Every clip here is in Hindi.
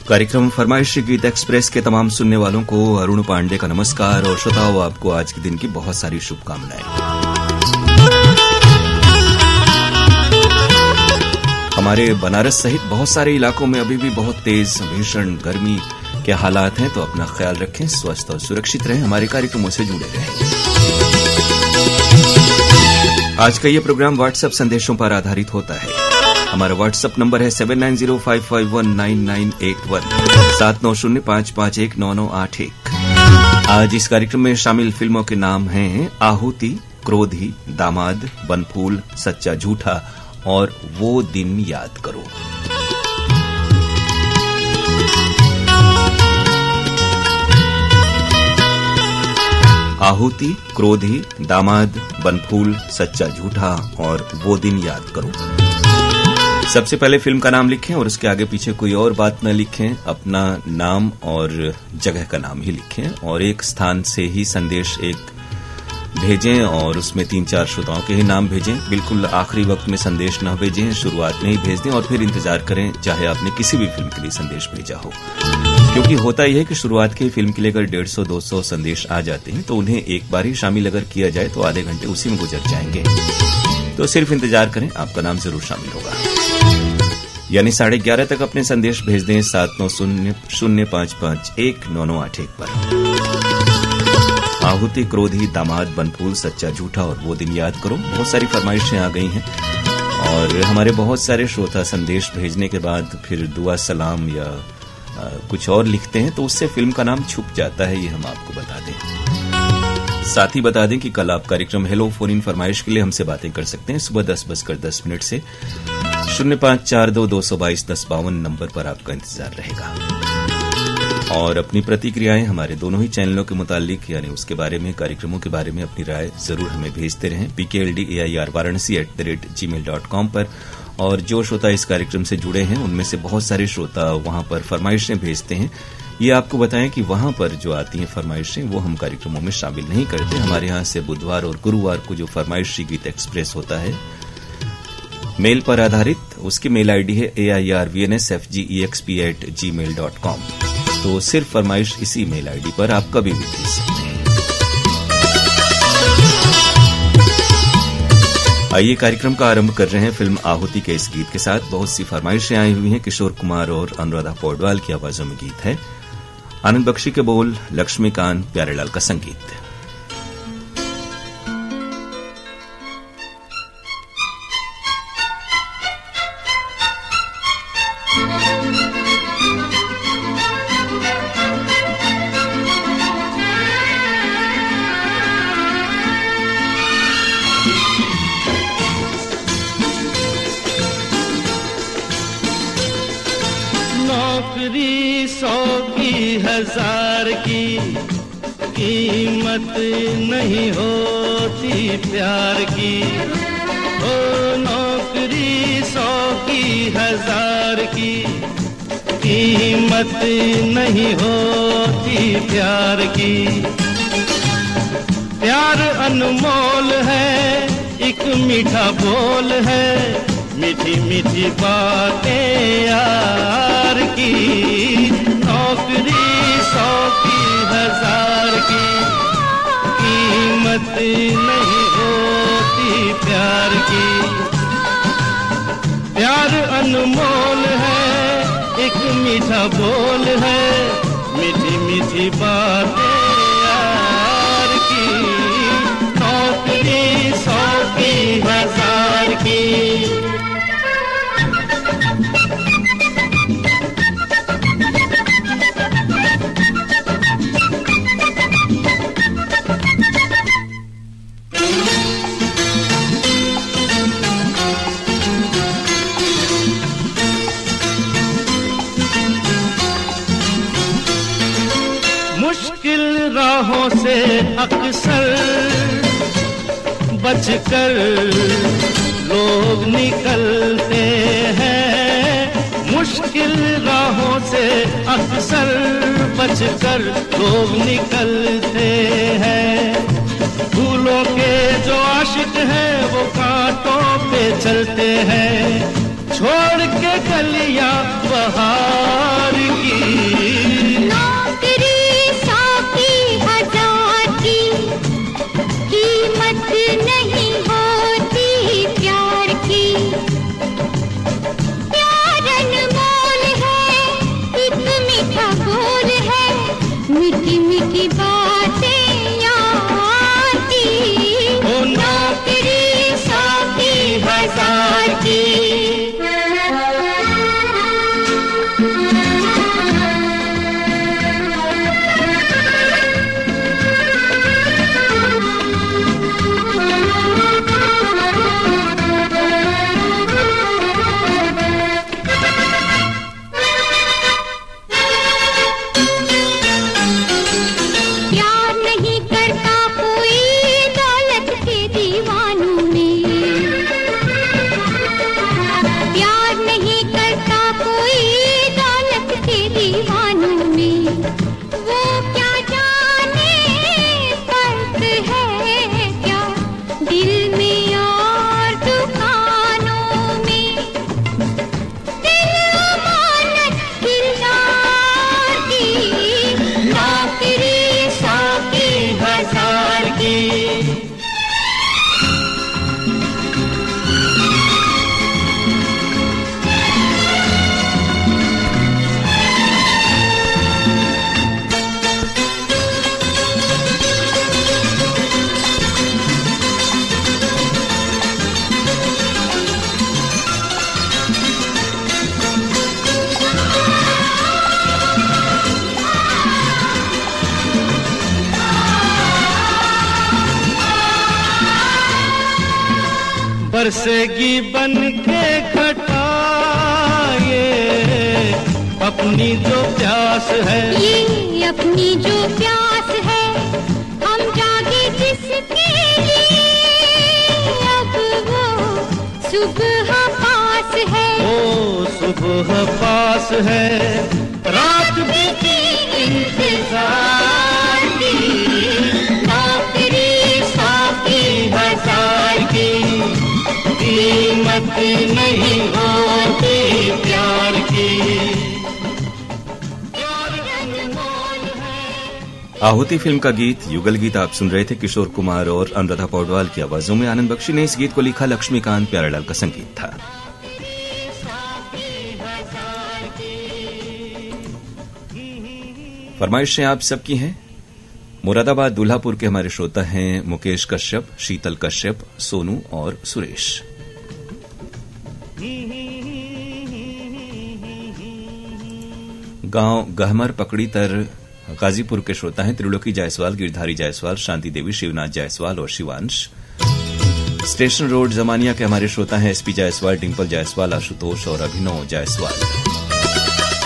कार्यक्रम फरमाइशी गीत एक्सप्रेस के तमाम सुनने वालों को अरुण पांडे का नमस्कार और श्रोताओं आपको आज के दिन की बहुत सारी शुभकामनाएं। हमारे बनारस सहित बहुत सारे इलाकों में अभी भी बहुत तेज भीषण गर्मी के हालात हैं, तो अपना ख्याल रखें, स्वस्थ और सुरक्षित रहें, हमारे कार्यक्रमों से जुड़े रहें। आज का ये प्रोग्राम व्हाट्सएप संदेशों पर आधारित होता है। हमारा व्हाट्सएप नंबर है 7905519981 7905519981। आज इस कार्यक्रम में शामिल फिल्मों के नाम हैं आहुति, क्रोधी, दामाद, बनफूल, सच्चा झूठा और वो दिन याद करो। आहुति, क्रोधी, दामाद, बनफूल, सच्चा झूठा और वो दिन याद करो। सबसे पहले फिल्म का नाम लिखें और उसके आगे पीछे कोई और बात न लिखें, अपना नाम और जगह का नाम ही लिखें और एक स्थान से ही संदेश एक भेजें और उसमें 3-4 श्रोताओं के ही नाम भेजें। बिल्कुल आखिरी वक्त में संदेश न भेजें, शुरुआत में ही भेज दें और फिर इंतजार करें चाहे आपने किसी भी फिल्म के लिए संदेश भेजा हो, क्योंकि होता यह है कि शुरुआत की फिल्म के लिए अगर 150-200 संदेश आ जाते हैं तो उन्हें एक बार ही शामिल अगर किया जाए तो आधे घंटे उसी में गुजर जाएंगे। तो सिर्फ इंतजार करें, आपका नाम जरूर शामिल होगा। यानी 11:30 तक अपने संदेश भेज दें 7900551998 पर। आहुति, क्रोधी, दामाद, बनफूल, सच्चा झूठा और वो दिन याद करो। बहुत सारी फरमाइशें आ गई हैं और हमारे बहुत सारे श्रोता संदेश भेजने के बाद फिर दुआ सलाम या कुछ और लिखते हैं तो उससे फिल्म का नाम छुप जाता है, ये हम आपको बता दें। साथ ही बता दें कि कल आप कार्यक्रम हेलो फोन इन फरमाइश के लिए हमसे बातें कर सकते हैं सुबह 10:10 से 0542-222-1052 नंबर पर आपका इंतजार रहेगा। और अपनी प्रतिक्रियाएं हमारे दोनों ही चैनलों के मुतालिक यानी उसके बारे में, कार्यक्रमों के बारे में अपनी राय जरूर हमें भेजते रहें pkldair@varanasi@gmail.com पर। और जो श्रोता इस कार्यक्रम से जुड़े हैं उनमें से बहुत सारे श्रोता वहां पर फरमाइशें भेजते हैं। ये आपको बताएं कि वहां पर जो आती हैं फरमाइशें वो हम कार्यक्रमों में शामिल नहीं करते। हमारे यहां से बुधवार और गुरुवार को जो फरमाइशी गीत एक्सप्रेस होता है मेल पर आधारित, उसकी मेल आईडी है airvnsfgexp@gmail.com। तो सिर्फ फरमाइश इसी मेल आईडी पर आप कभी भी भेज सकते हैं। आइए कार्यक्रम का आरंभ कर रहे हैं फिल्म आहुति के इस गीत के साथ। बहुत सी फरमाइशें आई हुई हैं। किशोर कुमार और अनुराधा पौडवाल की आवाजों में गीत है। आनंद बख्शी के बोल, लक्ष्मीकांत प्यारेलाल का संगीत। नौकरी 100 की 1000 की कीमत नहीं होती प्यार की। ओ नौकरी 100 की 1000 की कीमत नहीं होती प्यार की। प्यार अनमोल है, एक मीठा बोल है, मीठी मीठी बातें यार की। नौकरी 100 की 1000 की कीमत नहीं होती प्यार की। प्यार अनमोल है, एक मीठा बोल है, मीठी मीठी बातें यार की। नौकरी 100 की 1000 की। मुश्किल राहों से अक्सर बचकर लोग निकलते हैं। मुश्किल राहों से अक्सर बचकर लोग निकलते हैं। फूलों के जो आशिक हैं वो कांटों पे चलते हैं, छोड़ के कलियां बहार की। बरसेगी बन के घटा, ये अपनी जो प्यास है, ये अपनी जो प्यास है, हम जागे जिसके लिए, अब वो सुबह पास है। ओ सुबह पास है, रात बीती इंतजार की, आखिरी साथी हजार की, कीमत नहीं होती प्यार की। आहुति फिल्म का गीत युगल गीत आप सुन रहे थे। किशोर कुमार और अनुराधा पौडवाल की आवाजों में। आनंद बख्शी ने इस गीत को लिखा, लक्ष्मीकांत प्यारेलाल का संगीत था। फरमाइशें आप सबकी हैं। मुरादाबाद दूल्हापुर के हमारे श्रोता हैं मुकेश कश्यप, शीतल कश्यप, सोनू और सुरेश। गांव गहमर पकड़ी तर गाजीपुर के श्रोता हैं त्रिलोकी जायसवाल, गिरधारी जायसवाल, शांति देवी, शिवनाथ जायसवाल और शिवांश। स्टेशन रोड जमानिया के हमारे श्रोता हैं एसपी जायसवाल, डिंपल जायसवाल, आशुतोष और अभिनव जायसवाल।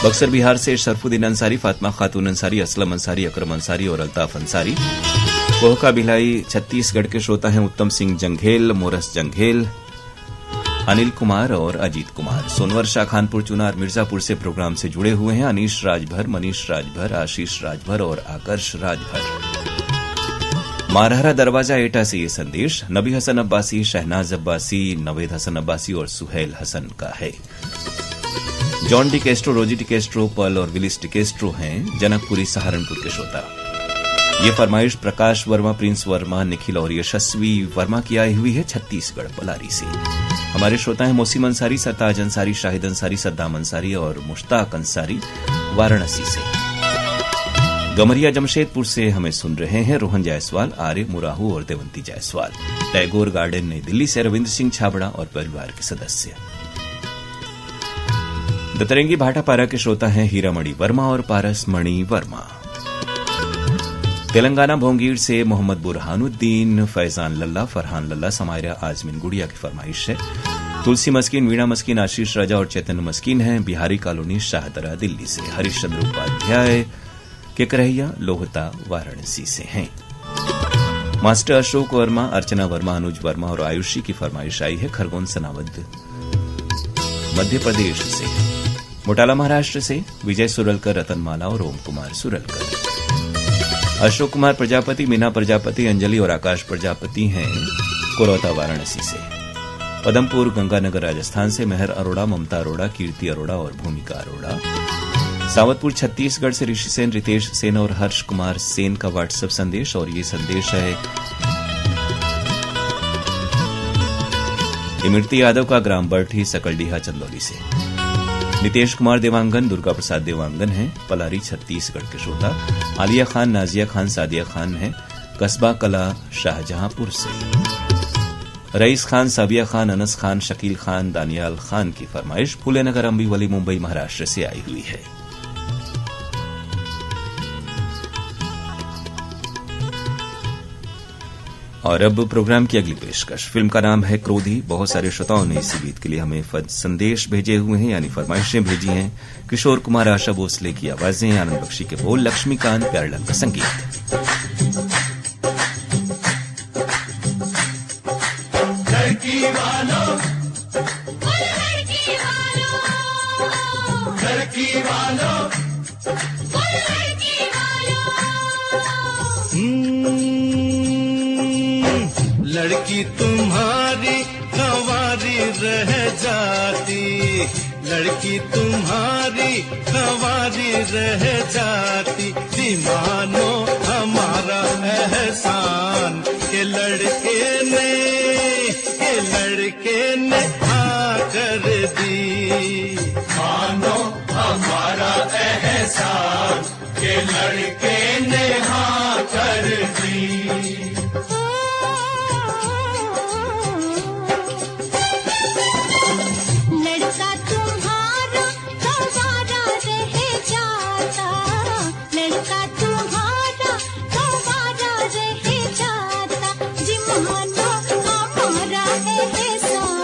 बक्सर बिहार से शरफुद्दीन अंसारी, फातिमा खातून अंसारी, असलम अंसारी, अकरम अंसारी और अल्ताफ अंसारी। कोहका भिलाई छत्तीसगढ़ के श्रोता हैं उत्तम सिंह जंघेल, मोरस जंघेल, अनिल कुमार और अजीत कुमार। सोनवर शाह खानपुर चुनार मिर्जापुर से प्रोग्राम से जुड़े हुए हैं अनीश राजभर, मनीष राजभर, आशीष राजभर और आकर्ष राजभर। मारहरा दरवाजा एटा से ये संदेश नबी हसन अब्बासी, शहनाज अब्बासी, नवेद हसन अब्बासी और सुहेल हसन का है। जॉन डी कैस्ट्रो, रोजी डी कैस्ट्रो, पल और विलिस डी कैस्ट्रो हैं जनकपुरी सहारनपुर के श्रोता। ये फरमाइश प्रकाश वर्मा, प्रिंस वर्मा, निखिल और यशस्वी वर्मा की आई हुई है छत्तीसगढ़ पलारी से। हमारे श्रोता हैं मोसीम अंसारी, सरताज अंसारी, शाहिद अंसारी, सद्दाम अंसारी और मुश्ताक अंसारी वाराणसी से। गमरिया जमशेदपुर से हमें सुन रहे हैं रोहन जायसवाल, आर्य मुराहू और देवंती जायसवाल। टैगोर गार्डन नई दिल्ली से रविंद्र सिंह छाबड़ा और परिवार के सदस्य। दतरंगी भाटापारा के श्रोता हैं हीरामणि वर्मा और पारस मणि वर्मा। तेलंगाना भोंगीर से मोहम्मद बुरहानुद्दीन, फैजान लल्ला, फरहान लल्ला, समायरा आजमीन गुड़िया की फरमाइश है। तुलसी मस्किन, वीणा मस्किन, आशीष राजा और चैतन्य मस्किन हैं बिहारी कॉलोनी शाहदरा दिल्ली से। हरिश्चंद्र उपाध्याय केकरहिया लोहता वाराणसी से हैं। मास्टर अशोक वर्मा, अर्चना वर्मा, अनुज वर्मा और आयुषी की फरमाइश आई है खरगोन सनावद मध्य प्रदेश से। मोटाला महाराष्ट्र से विजय सुरलकर, रतनमाला और ओम कुमार सुरलकर। अशोक कुमार प्रजापति, मीना प्रजापति, अंजलि और आकाश प्रजापति हैं कोरौता वाराणसी से। पदमपुर गंगानगर राजस्थान से मेहर अरोड़ा, ममता अरोड़ा, कीर्ति अरोड़ा और भूमिका अरोड़ा। सावतपुर छत्तीसगढ़ से ऋषि सेन, रितेश सेन और हर्ष कुमार सेन का व्हाट्सएप संदेश। और ये संदेश है इमरती यादव का, ग्राम बरठी, सकलडीहा, चंदौली से। नितेश कुमार देवांगन, दुर्गा प्रसाद देवांगन हैं पलारी छत्तीसगढ़ के श्रोता। आलिया खान, नाजिया खान, सादिया खान हैं कस्बा कला शाहजहांपुर से। रईस खान, साबिया खान, अनस खान, शकील खान, दानियाल खान की फरमाइश फूलेनगर, अंबीवली, मुंबई, महाराष्ट्र से आई हुई है। और अब प्रोग्राम की अगली पेशकश। फिल्म का नाम है क्रोधी। बहुत सारे श्रोताओं ने इसी गीत के लिए हमें संदेश भेजे हुए हैं, यानी फरमाइशें भेजी हैं। किशोर कुमार, आशा भोसले की आवाजें, आनंद बख्शी के बोल, लक्ष्मीकांत प्यारेलाल का संगीत। लड़की वालों, लड़की वालों, लड़की तुम्हारी कंवारी रह जाती, लड़की तुम्हारी कंवारी रह जाती, दीवानो हमारा एहसान के लड़के ने हाँ कर दी। मानो हमारा एहसान के लड़के ने हाँ कर दी। हमारा एहसान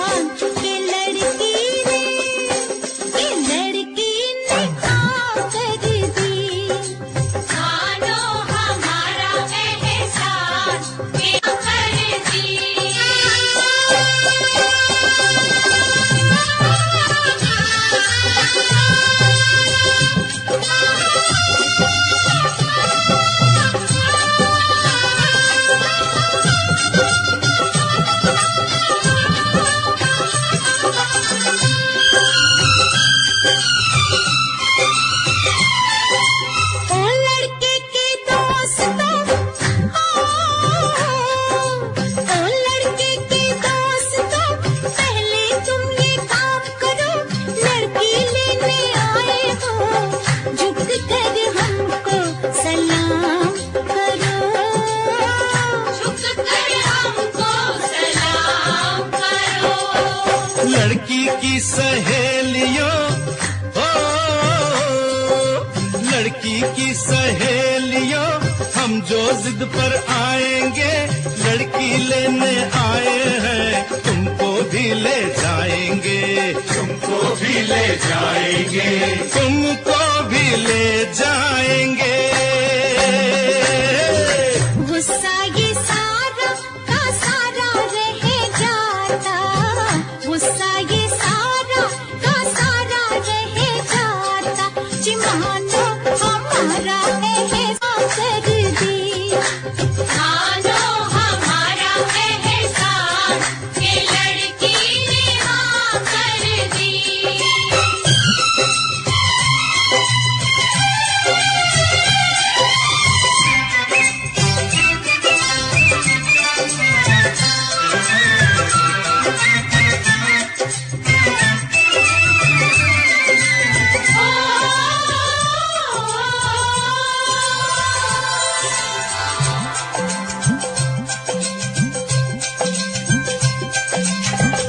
लड़की की सहेलियों हम जो जिद पर आएंगे, लड़की लेने आए हैं, तुमको भी ले जाएंगे, तुमको भी ले जाएंगे, तुमको भी ले जाएंगे। गुस्सा ये सारा का सारा रह जाता, गुस्सा ये सारा का सारा रह जाता, जी मानो हमारा एहसास कर दी, मानो हमारा एहसास के लड़की ने हाँ कर दी।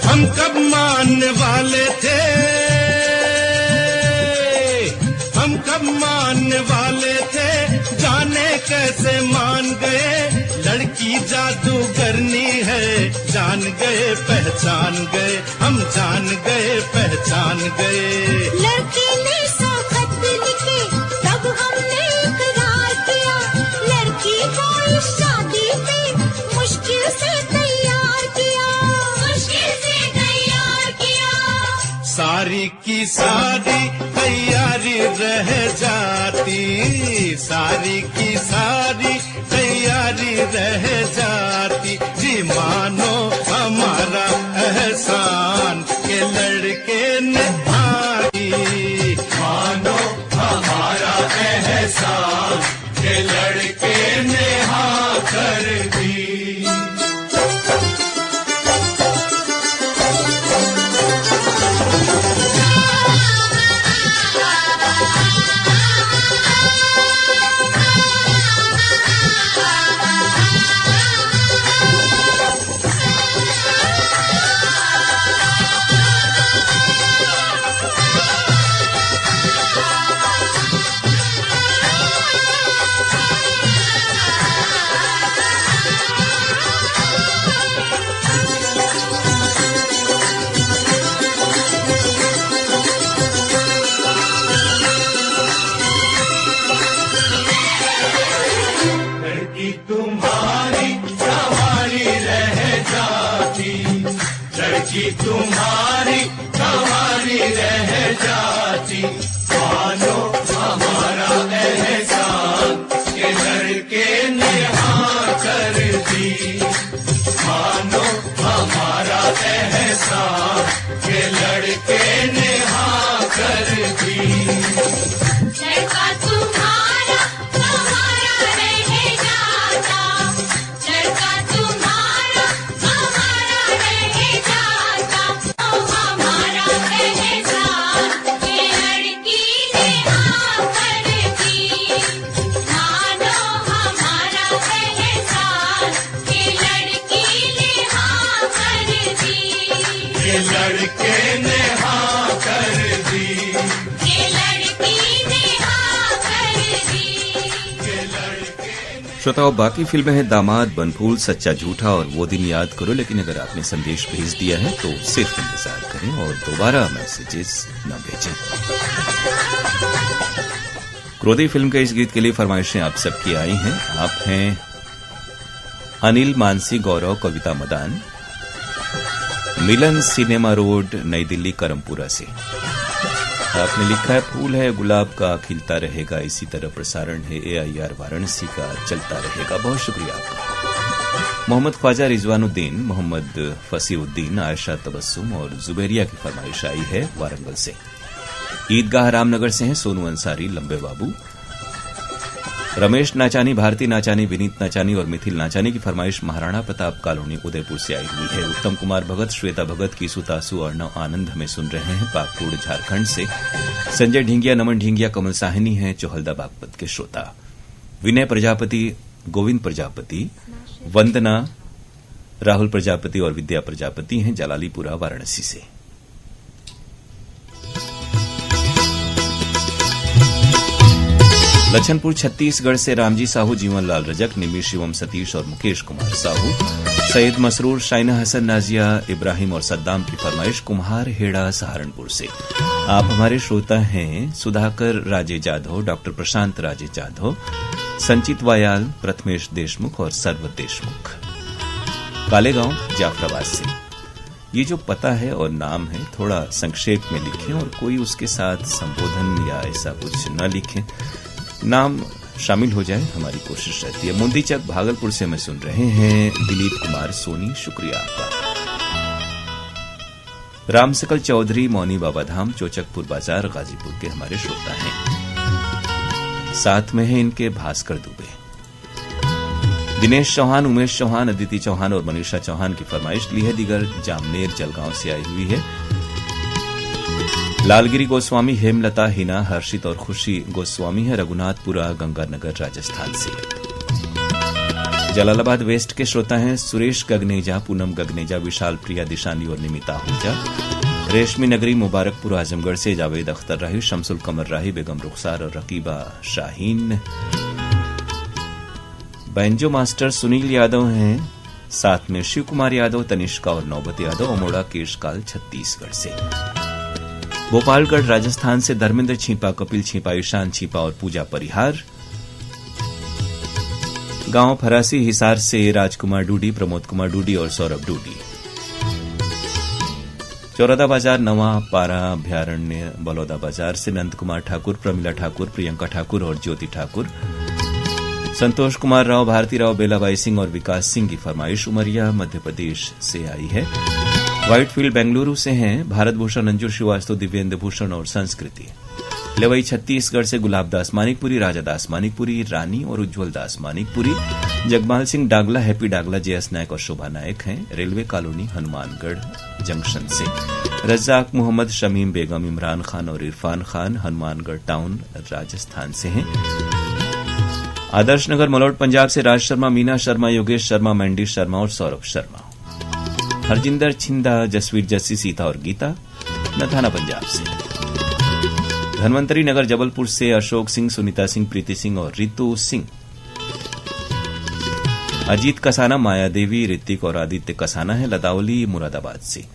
हम कब मानने वाले थे, हम कब मानने वाले थे, जाने कैसे मान गए, लड़की जादूगरनी है, जान गए पहचान गए, हम जान गए पहचान गए। लड़की ने 100 खत लिखे तब हमने इकरार किया, लड़की को इस शादी पे मुश्किल से तैयार किया, मुश्किल से तैयार किया। सारी की सारी तैयारी रह जाती, सारी की सारी तैयारी रह जाती, जी मानो हमारा एहसान के लड़के ने आई, मानो हमारा एहसान के लड़के ने हाँ कर दी। लड़की तुम्हारी हमारी रह जाती, लड़की तुम्हारी हमारी रह जाती, मानो हमारा एहसान के लड़के ने हाँ कर दी, मानो हमारा एहसान के लड़के ने हाँ कर दी। लड़का तुम्हारा हमारा रह जाता, लड़का तुम्हारा हमारा रह जाता, ओ हमारा एहसान के लड़की ने हाँ कर दी, मानो हमारा एहसान के लड़की ने हाँ कर दी, ये लड़के ने हाँ कर दी, ये लड़की ने हाँ कर दी। ये लड़के श्रोताओं, बाकी फिल्में हैं दामाद, बनफूल, सच्चा झूठा और वो दिन याद करो, लेकिन अगर आपने संदेश भेज दिया है तो सिर्फ इंतजार करें और दोबारा मैसेजेस न भेजें। क्रोधी फिल्म के इस गीत के लिए फरमाइशें आप सबकी आई हैं। आप हैं अनिल, मानसी, गौरव, कविता, मदान, मिलन, सिनेमा रोड, नई दिल्ली, करमपुरा से। आपने लिखा है फूल है गुलाब का खिलता रहेगा, इसी तरह प्रसारण है AIR वाराणसी का चलता रहेगा। बहुत शुक्रिया आपका। मोहम्मद ख्वाजा रिजवानुद्दीन, मोहम्मद फसीउद्दीन, आयशा तबस्सुम और जुबैरिया की फरमाइश आई है वारंगल से। ईदगाह रामनगर से हैं सोनू अंसारी, लंबे बाबू, रमेश नाचानी, भारती नाचानी, विनीत नाचानी और मिथिल नाचानी की फरमाइश महाराणा प्रताप कॉलोनी उदयपुर से आई हुई है। उत्तम कुमार भगत, श्वेता भगत, कीसु तासु, अर्णव आनंद हमें सुन रहे हैं पाकपुर झारखंड से। संजय ढींगिया, नमन ढींगिया, कमल साहनी हैं चौहलदा बागपत के श्रोता। विनय प्रजापति, गोविंद प्रजापति, वंदना, राहुल प्रजापति और विद्या प्रजापति हैं जलालीपुरा वाराणसी से। लछनपुर छत्तीसगढ़ से रामजी साहू, जीवन लाल रजक, निमी शिवम सतीश और मुकेश कुमार साहू, सैयद मसरूर, शाइना हसन, नाजिया इब्राहिम और सद्दाम की फरमाइश कुम्हार हेड़ा सहारनपुर से। आप हमारे श्रोता हैं सुधाकर राजे जाधव, डॉक्टर प्रशांत राजे जाधव, संचित वायाल, प्रथमेश देशमुख और सर्व देशमुख, कालेगांव जाफराबाद से। ये जो पता है और नाम है थोड़ा संक्षेप में लिखें और कोई उसके साथ संबोधन या ऐसा कुछ न लिखें, नाम शामिल हो जाए, हमारी कोशिश रहती है। मुंदीचक भागलपुर से हमें सुन रहे हैं दिलीप कुमार सोनी, शुक्रिया आपका। रामसकल चौधरी, मौनी बाबाधाम, चोचकपुर बाजार, गाजीपुर के हमारे श्रोता हैं। साथ में है इनके भास्कर दुबे, दिनेश चौहान, उमेश चौहान, अदिति चौहान और मनीषा चौहान की फरमाइश ली है। दिगर जामनेर जलगांव से आई हुई है। लालगिरी गोस्वामी, हेमलता, हिना, हर्षित और खुशी गोस्वामी है रघुनाथपुरा, गंगानगर, राजस्थान से। जलालाबाद वेस्ट के श्रोता हैं सुरेश गगनेजा, पूनम गगनेजा, विशाल प्रिया, दिशानी और निमिता आहूजा। रेशमी नगरी मुबारकपुर आजमगढ़ से जावेद अख्तर राही, शमसुल कमर राही, बेगम रुखसार और रकीबा शाहीन। बैंजो मास्टर सुनील यादव हैं, साथ में शिव कुमार यादव, तनिष्का और नौबत यादव, अमोड़ा केशकाल छत्तीसगढ़ से। भोपालगढ़ राजस्थान से धर्मेंद्र छिपा, कपिल छिपा, ईशान छिपा और पूजा परिहार। गांव फरासी हिसार से राजकुमार डूडी, प्रमोद कुमार डूडी और सौरभ डूडी। चौरादा बाजार नवा पारा अभ्यारण्य बलौदा बाजार से नंद कुमार ठाकुर, प्रमिला ठाकुर, प्रियंका ठाकुर और ज्योति ठाकुर। संतोष कुमार राव, भारती राव, बेलाबाई सिंह और विकास सिंह की फरमाइश उमरिया मध्य प्रदेश से आई है। व्हाइटफील्ड बेंगलुरु से हैं भारत भूषण, अंजुर श्रीवास्तव, दिव्येंद्र भूषण और संस्कृति। लेवई छत्तीसगढ़ से गुलाब दास मानिकपुरी, राजा दास मानिकपुरी, रानी और उज्जवल दास मानिकपुरी। जगमाल सिंह डागला, हैप्पी डागला, जेएस नायक और शोभा नायक हैं रेलवे कॉलोनी हनुमानगढ़ जंक्शन से। रज्जाक मोहम्मद, शमीम बेगम, इमरान खान और इरफान खान हनुमानगढ़ टाउन राजस्थान से हैं। आदर्श नगर मलौट पंजाब से राज शर्मा, मीना शर्मा, योगेश शर्मा, मैंडी शर्मा और सौरभ शर्मा। हरजिंदर छिंदा, जसवीर जस्सी, सीता और गीता नथाना पंजाब से। धनवंतरी नगर जबलपुर से अशोक सिंह, सुनीता सिंह, प्रीति सिंह और रितु सिंह। अजीत कसाना, माया देवी, ऋतिक और आदित्य कसाना है लतावली मुरादाबाद से।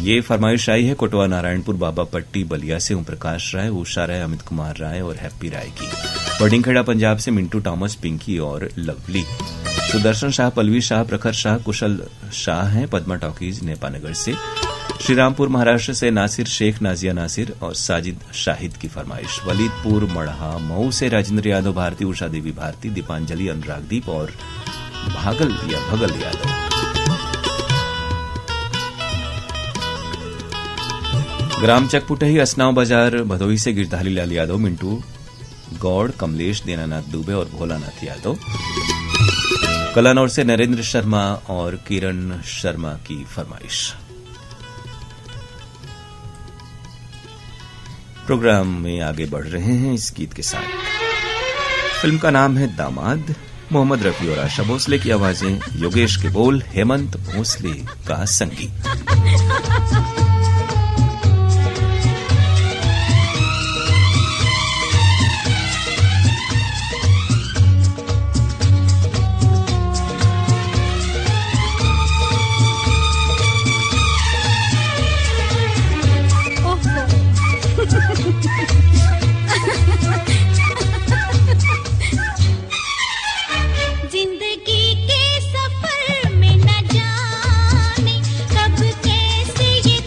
ये फरमाइश आई है कोटवा नारायणपुर, बाबा पट्टी बलिया से ओम प्रकाश राय, उषा राय, अमित कुमार राय और हैप्पी राय की। बर्डिंगखेड़ा पंजाब से मिंटू टॉमस, पिंकी और लवली। सुदर्शन शाह, पलवी शाह, प्रखर शाह, कुशल शाह हैं पद्मा टॉकीज नेपानगर से। श्रीरामपुर महाराष्ट्र से नासिर शेख, नाजिया नासिर और साजिद शाहिद की फरमाइश। वलीदपुर मढ़ा मऊ से राजेंद्र यादव, भारती, उषा देवी भारती, दीपांजलि, अनुरागदीप और भागल या भगल यादव। ग्राम चकपुटही, असनाव बाजार, भदोही से गिरधारी लाल यादव, मिंटू गौड़, कमलेश, दीनानाथ दुबे और भोलानाथ यादव। कलानौर से नरेंद्र शर्मा और किरण शर्मा की फरमाइश। प्रोग्राम में आगे बढ़ रहे हैं इस गीत के साथ। फिल्म का नाम है दामाद। मोहम्मद रफी और आशा भोसले की आवाजें, योगेश के बोल, हेमंत भोसले का संगीत। जिंदगी के सफर में न जाने कब कैसे ये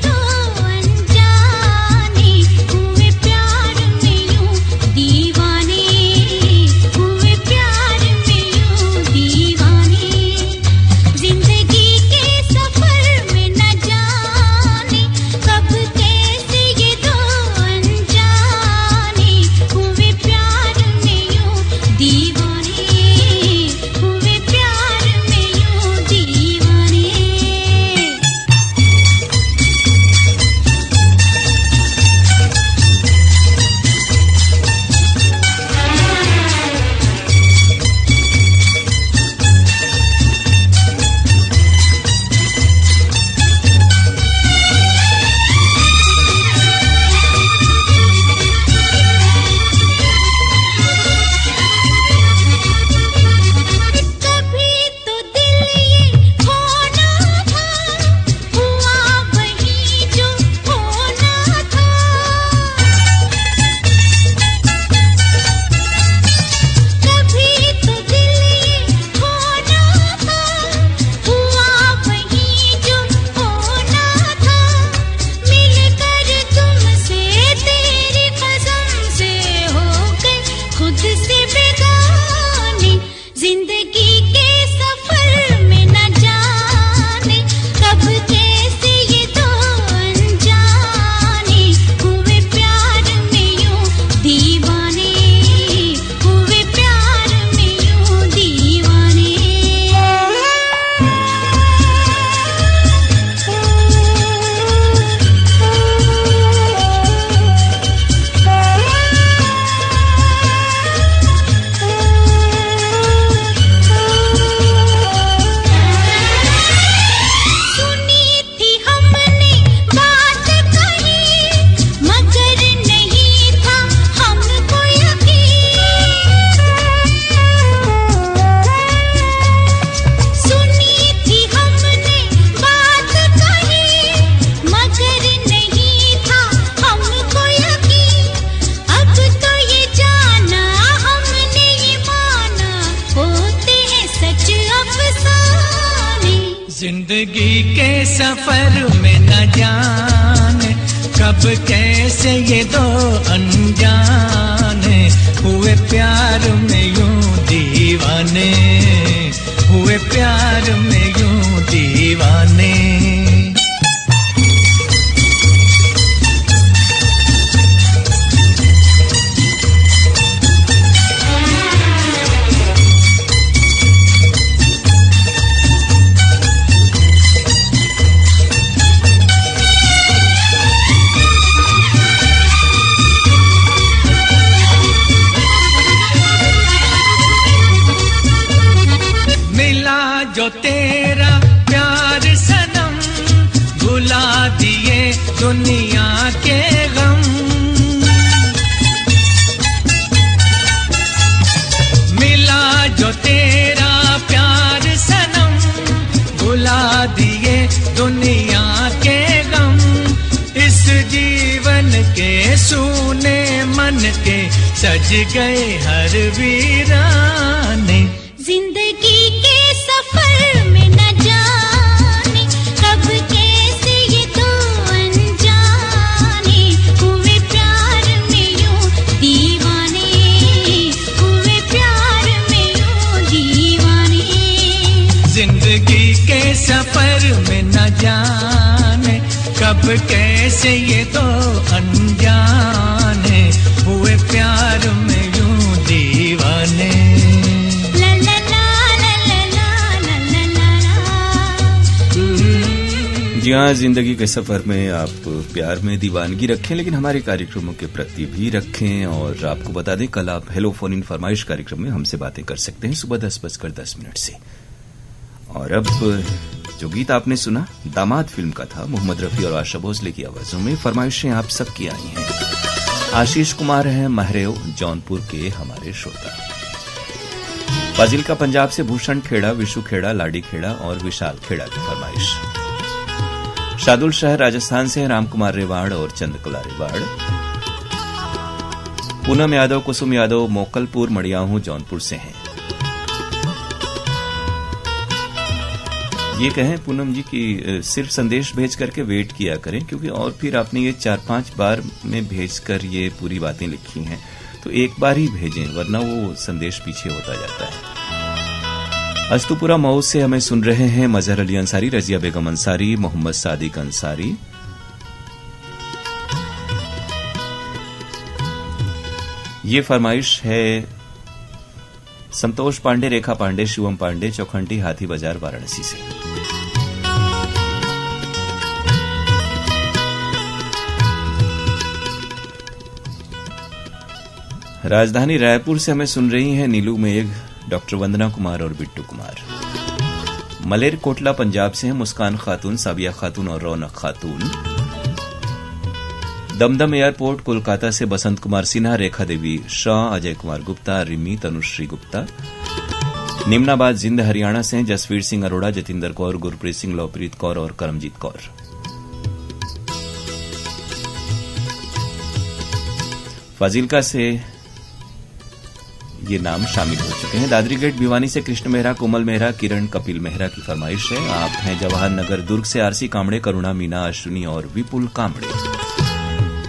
जिंदगी के सफर में न जाने कब कैसे ये दो अनजाने हुए प्यार में यूं दीवाने, हुए प्यार में यूं दीवाने। जो तेरा प्यार सनम भुला दिए दुनिया के गम, मिला जो तेरा प्यार सनम भुला दिए दुनिया के गम। इस जीवन के सूने मन के सज गए हर वीराने। जिंदगी के सफर में न जाने कब कैसे ये दो अनजाने हुए प्यार में यूं दीवाने, हुए प्यार में यूं दीवाने। जिंदगी के सफर में न जाने कब कैसे ये दो अनजाने हुए प्यार में यूं दीवाने। जी हाँ, जिंदगी के सफर में आप प्यार में दीवानगी रखें, लेकिन हमारे कार्यक्रमों के प्रति भी रखें। और आपको बता दें, कल आप हेलो फोन इन फरमाइश कार्यक्रम में हमसे बातें कर सकते हैं सुबह 10:10 से। और अब जो गीत आपने सुना दामाद फिल्म का था, मोहम्मद रफी और आशा भोसले की आवाजों में। फरमाइशें आप सबकी आई हैं। आशीष कुमार हैं महरेव जौनपुर के हमारे श्रोता। फाजिल्का पंजाब से भूषण खेड़ा, विशु खेड़ा, लाडी खेड़ा और विशाल खेड़ा की फरमाइश। शादुल शहर राजस्थान से राम कुमार रेवाड़ और चंद्रकला रेवाड़। पूनम यादव, कुसुम यादव मोकलपुर मड़ियाहू जौनपुर से हैं। ये कहें पूनम जी कि सिर्फ संदेश भेज करके वेट किया करें, क्योंकि और फिर आपने ये 4-5 बार में भेजकर ये पूरी बातें लिखी हैं, तो एक बार ही भेजें, वरना वो संदेश पीछे होता जाता है। अस्तुपुरा मऊ से हमें सुन रहे हैं मजहर अली अंसारी, रजिया बेगम अंसारी, मोहम्मद सादिक अंसारी। ये फरमाइश है संतोष पांडे, रेखा पांडे, शिवम पांडे, चौखंडी हाथी बाजार वाराणसी से। राजधानी रायपुर से हमें सुन रही हैं नीलू मेघ, डॉक्टर वंदना कुमार और बिट्टू कुमार। मलेर कोटला पंजाब से हैं मुस्कान खातून, साबिया खातून और रौनक खातून। दमदम एयरपोर्ट कोलकाता से बसंत कुमार सिन्हा, रेखा देवी शाह, अजय कुमार गुप्ता, रिमी, तनुश्री गुप्ता। निम्नाबाद जिंद हरियाणा से हैं जसवीर सिंह अरोड़ा, जतिंदर कौर, गुरप्रीत सिंह, लवप्रीत कौर और करमजीत कौर। फाजिल्का से ये नाम शामिल हो चुके हैं। दादरी गेट भिवानी से कृष्ण मेहरा, कोमल मेहरा, किरण, कपिल मेहरा की फरमाइश है। आप हैं जवाहर नगर दुर्ग से आरसी कामड़े, करुणा, मीना, अश्विनी और विपुल कामड़े।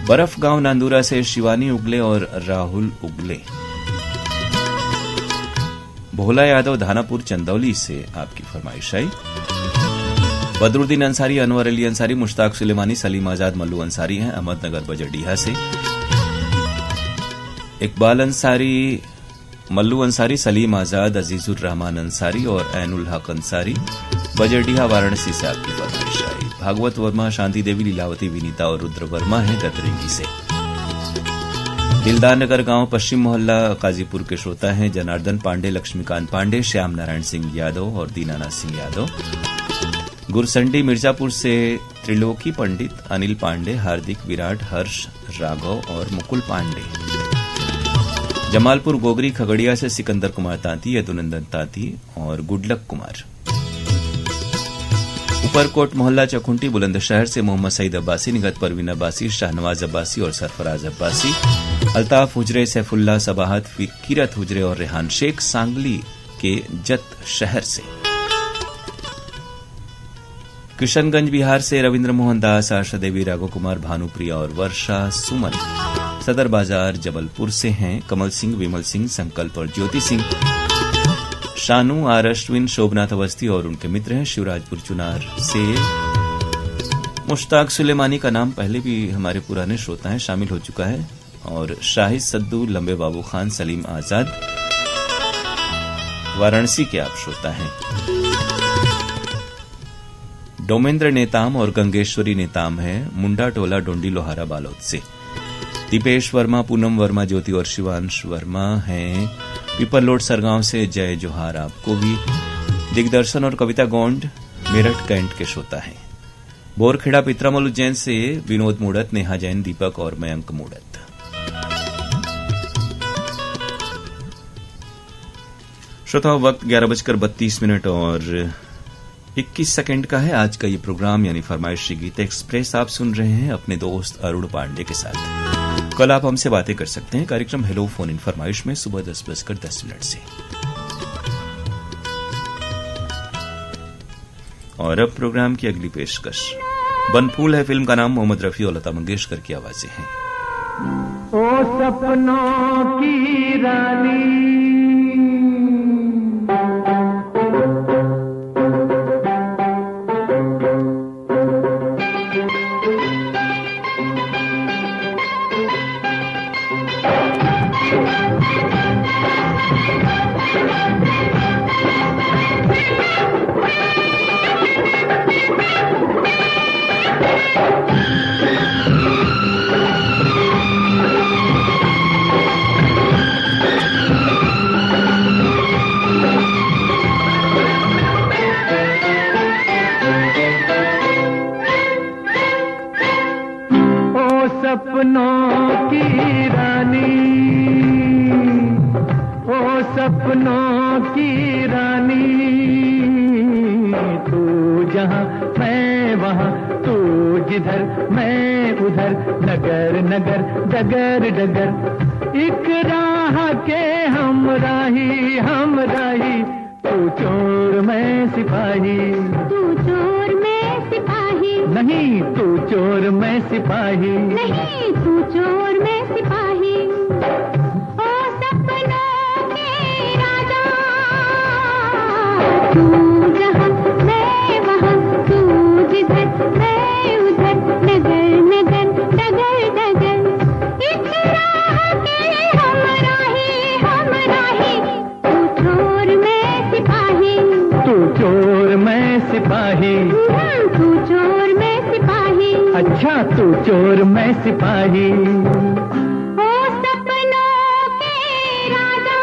बर्फ गांव नांदूरा से शिवानी उगले और राहुल उगले। भोला यादव धानापुर चंदौली से आपकी फरमाइश आई। बदरुद्दीन अंसारी, अनवर अली अंसारी, मुश्ताक सुलेमानी, सलीम आजाद, मल्लू अंसारी हैं अहमदनगर बजडीहा से। इकबाल अंसारी, मल्लू अंसारी, सलीम आजाद, अजीजुर रहमान अंसारी और ऐनुल हक अंसारी बजडीहा वाराणसी से आपकी फरमाइश आई। भागवत वर्मा, शांति देवी, लीलावती, विनीता और रुद्र वर्मा हैं दतरेंगी से। दिलदार नगर गांव पश्चिम मोहल्ला काजीपुर के श्रोता हैं जनार्दन पांडे, लक्ष्मीकांत पांडे, श्याम नारायण सिंह यादव और दीनानाथ सिंह यादव। गुरसंडी मिर्जापुर से त्रिलोकी पंडित, अनिल पांडे, हार्दिक, विराट, हर्ष, राघव और मुकुल पांडे। जमालपुर गोगरी खगड़िया से सिकंदर कुमार तांती, यदुनंदन तांती और गुडलक कुमार। ऊपरकोट मोहल्ला चकुंटी बुलंदशहर से मोहम्मद सईद अब्बासी, निगत परवीन अब्बासी, शाहनवाज अब्बासी और सरफराज अब्बासी। अल्ताफ हुजरे, सैफुल्ला, सबाहत, किरत हुजरे और रेहान शेख सांगली के जत शहर से। किशनगंज बिहार से रविंद्र मोहन दास, आशा देवी, राघव कुमार, भानुप्रिया और वर्षा सुमन। सदर बाजार जबलपुर से हैं कमल सिंह, विमल सिंह, संकल्प और ज्योति सिंह। शानू, आर अश्विन, शोभनाथ अवस्थी और उनके मित्र हैं शिवराजपुर चुनार से। मुश्ताक सुलेमानी का नाम पहले भी हमारे पुराने श्रोता हैं, शामिल हो चुका है। और शाहिद सद्दू, लंबे बाबू खान, सलीम आजाद, वाराणसी के आप श्रोता हैं। डोमेंद्र नेताम और गंगेश्वरी नेताम है मुंडा टोला, डोंडी, लोहारा, बालोद से। दीपेश वर्मा, पूनम वर्मा, ज्योति और शिवांश वर्मा हैं पीपल लोड, सरगांव से। जय जोहार आपको भी। दिग्दर्शन और कविता गोंड मेरठ कैंट के श्रोता हैं। बोरखेड़ा पित्रामल उज्जैन से विनोद मूड़त, नेहा जैन, दीपक और मयंक मूड़त। श्रोताओं, वक्त 11:32 और 21 सेकंड का है। आज का ये प्रोग्राम यानी फरमाइशी गीत एक्सप्रेस आप सुन रहे हैं अपने दोस्त अरुण पांडे के साथ। कल आप हमसे बातें कर सकते हैं कार्यक्रम हेलो फोन इन फरमाइश में सुबह 10:10 से। और अब प्रोग्राम की अगली पेशकश बनफूल है। फिल्म का नाम मोहम्मद रफी और लता मंगेशकर की आवाजें हैं। ओ सपनों की रानी, सपनों की रानी, ओ सपनों की रानी, तू जहां मैं वहां, तू जिधर मैं उधर, नगर नगर डगर डगर, एक राह के हमराही हमराही, तू चोर मैं सिपाही, तू चोर मैं सिपाही, नहीं तू चोर मैं सिपाही, नहीं तू चोर मैं सिपाही। ओ सपनों के राजा, तू जहां मैं वहां, तू जिधर मैं उधर, नगर नगर डगर डगर, एक राह के हमराही हमराही, तू चोर मैं सिपाही, तू चोर मैं सिपाही, तू चोर मैं सिपाही, अच्छा तू चोर मैं सिपाही। ओ सपनों के राजा।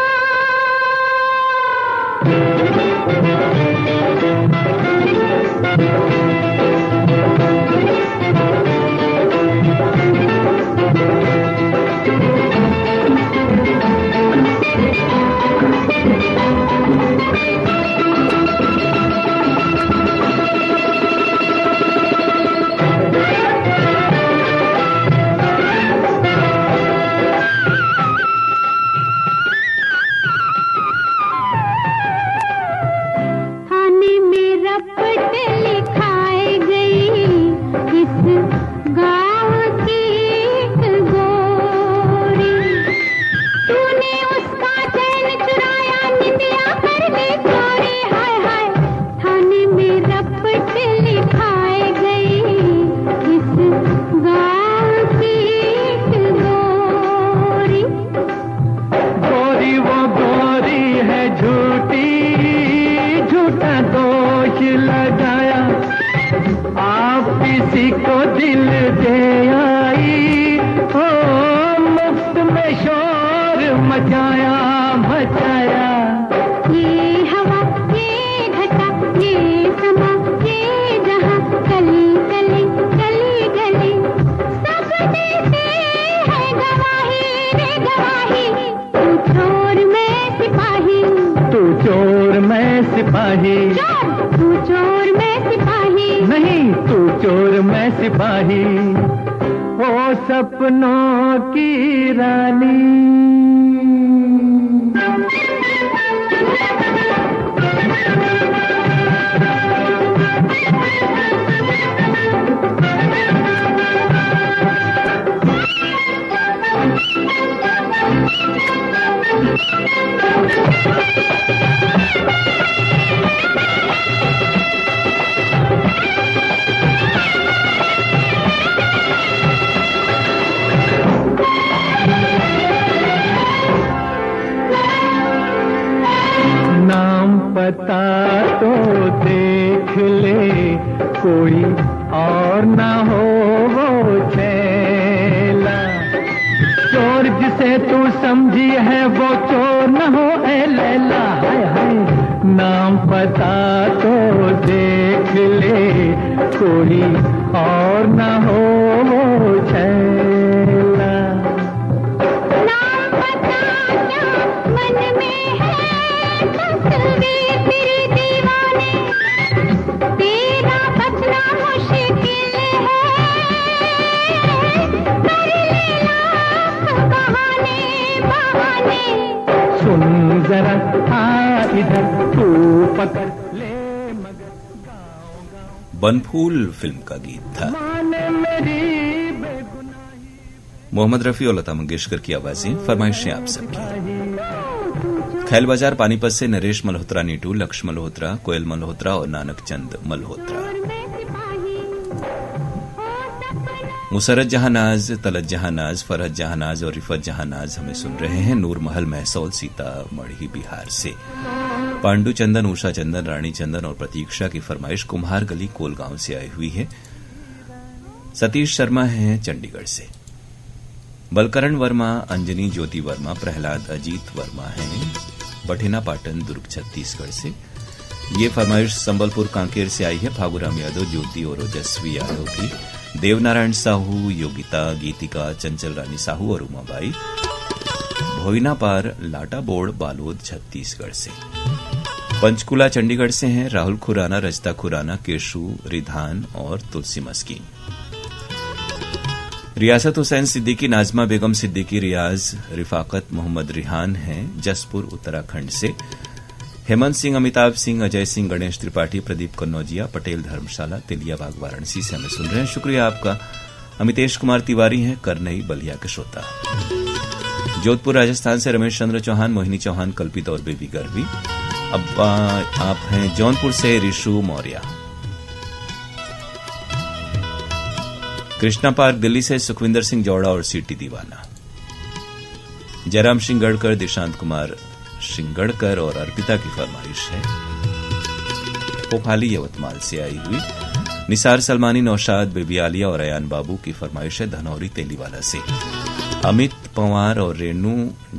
सिपाही, ओ सपनों की रानी। पता तो देख ले, कोई और ना हो वो छैला। चोर जिसे तू समझी है वो चोर न हो ए लैला। हाय हाय नाम पता तो देख ले, कोई और ना हो वो छैला। नाम पता क्या मन में है तस्वीर तेरे दीवाने, तेरा बचना मुश्किल है, कर ले लाख बहाने बहाने। सुन जरा आ इधर तू पकड़ ले मगर गाँव गाँव बनफूल फिल्म का गीत था। माने मेरी बेगुनाही। मोहम्मद रफी और लता मंगेशकर की आवाजें, फरमाइशें आप सबकी। खैल बाजार पानीपत से नरेश मल्होत्रा नीटू, लक्ष्य मल्होत्रा, कोयल मल्होत्रा और नानक चंद मल्होत्रा। मुसरत जहानाज, तलत जहानाज, फरहत जहानाज और रिफत जहानाज हमें सुन रहे हैं नूर महल महसौल सीतामढ़ी बिहार से। पांडु चंदन, उषा चंदन, रानी चंदन और प्रतीक्षा की फरमाइश कुम्हार गली कोलगांव से आई हुई है। सतीश शर्मा हैं चंडीगढ़ से। बलकरण वर्मा, अंजनी ज्योति वर्मा, प्रहलाद अजीत वर्मा हैं बठिना पाटन दुर्ग छत्तीसगढ़ से। ये फरमाइश संबलपुर कांकेर से आई है। फागुराम यादव, ज्योति और ओजस्वी यादव की। देवनारायण साहू, योगिता, गीतिका, चंचल रानी साहू और उमाबाई भोइना पार लाटा बोर्ड बालोद छत्तीसगढ़ से। पंचकुला चंडीगढ़ से हैं राहुल खुराना, रजता खुराना, केशु रिधान और तुलसी मस्कीन। रियासत हुसैन सिद्दीकी, नाजमा बेगम सिद्दीकी, रियाज, रिफाकत मोहम्मद रिहान हैं जसपुर उत्तराखंड से। हेमंत सिंह, अमिताभ सिंह, अजय सिंह, गणेश त्रिपाठी, प्रदीप कन्नौजिया, पटेल धर्मशाला, तेलियाबाग वाराणसी से हमें सुन रहे हैं। शुक्रिया आपका। अमितेश कुमार तिवारी हैं करनई बलिया के श्रोता। जोधपुर राजस्थान से रमेश चंद्र चौहान, मोहिनी चौहान, कल्पित और बेबी गर्वी। अब आप हैं जौनपुर से रिशु मौर्य। कृष्णा पार्क दिल्ली से सुखविंदर सिंह जौड़ा और सीटी दीवाना। जयराम सिंह गढ़कर, दिशांत कुमार सिंगड़कर और अर्पिता की फरमाइश है। पोखाली यवतमाल से आई हुई। निसार सलमानी, नौशाद, बेबी आलिया और अयान बाबू की फरमाइश है धनौरी तेलीवाला से। अमित पंवार और रेणु